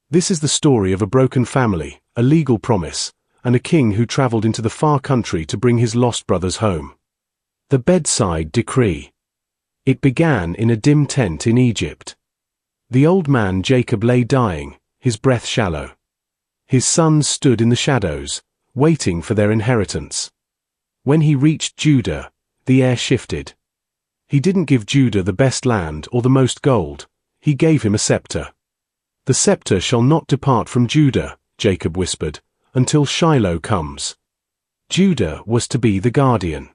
This is the story of a broken family, a legal promise, and a king who traveled into the far country to bring his lost brothers home. The bedside decree. It began in a dim tent in Egypt. The old man Jacob lay dying, his breath shallow. His sons stood in the shadows, waiting for their inheritance. When he reached Judah, the air shifted. He didn't give Judah the best land or the most gold, he gave him a scepter. "The scepter shall not depart from Judah," Jacob whispered, "until Shiloh comes." Judah was to be the guardian.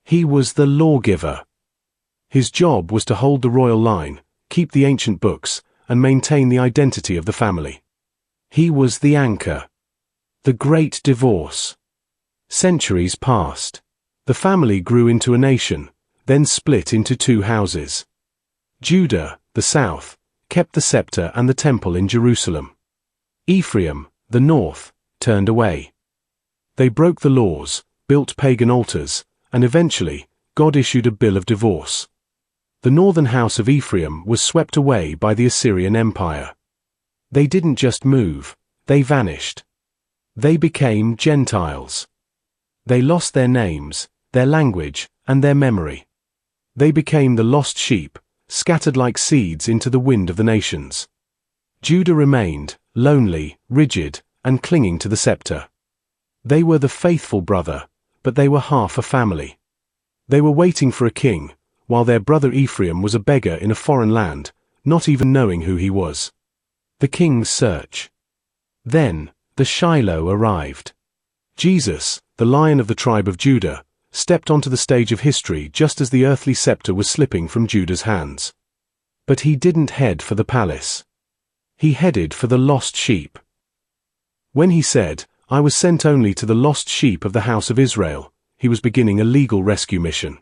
He was the lawgiver. His job was to hold the royal line, keep the ancient books, and maintain the identity of the family. He was the anchor. The Great Divorce. Centuries passed. The family grew into a nation, then split into two houses. Judah, the south, kept the scepter and the temple in Jerusalem. Ephraim, the north, turned away. They broke the laws, built pagan altars, and eventually, God issued a bill of divorce. The northern house of Ephraim was swept away by the Assyrian Empire. They didn't just move, they vanished. They became Gentiles. They lost their names, their language, and their memory. They became the lost sheep, scattered like seeds into the wind of the nations. Judah remained, lonely, rigid, and clinging to the scepter. They were the faithful brother, but they were half a family. They were waiting for a king, while their brother Ephraim was a beggar in a foreign land, not even knowing who he was. The king's search. Then, the Shiloh arrived. Jesus, the Lion of the tribe of Judah, stepped onto the stage of history just as the earthly scepter was slipping from Judah's hands. But he didn't head for the palace. He headed for the lost sheep. When he said, "I was sent only to the lost sheep of the house of Israel," he was beginning a legal rescue mission.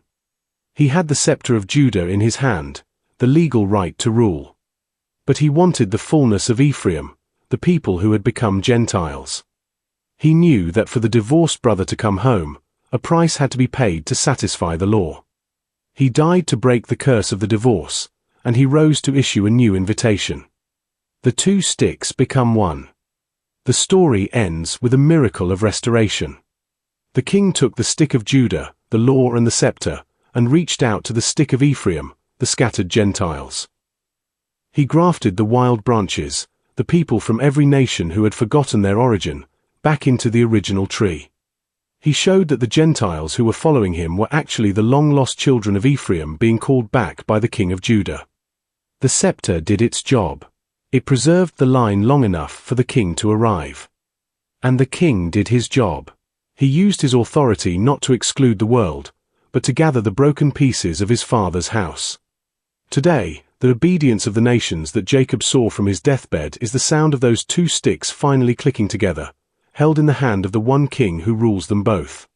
He had the scepter of Judah in his hand, the legal right to rule. But he wanted the fullness of Ephraim, the people who had become Gentiles. He knew that for the divorced brother to come home, a price had to be paid to satisfy the law. He died to break the curse of the divorce, and he rose to issue a new invitation. The two sticks become one. The story ends with a miracle of restoration. The king took the stick of Judah, the law and the scepter, and reached out to the stick of Ephraim, the scattered Gentiles. He grafted the wild branches, the people from every nation who had forgotten their origin, back into the original tree. He showed that the Gentiles who were following him were actually the long-lost children of Ephraim being called back by the king of Judah. The scepter did its job. It preserved the line long enough for the king to arrive. And the king did his job. He used his authority not to exclude the world, but to gather the broken pieces of his father's house. Today, the obedience of the nations that Jacob saw from his deathbed is the sound of those two sticks finally clicking together, held in the hand of the one king who rules them both.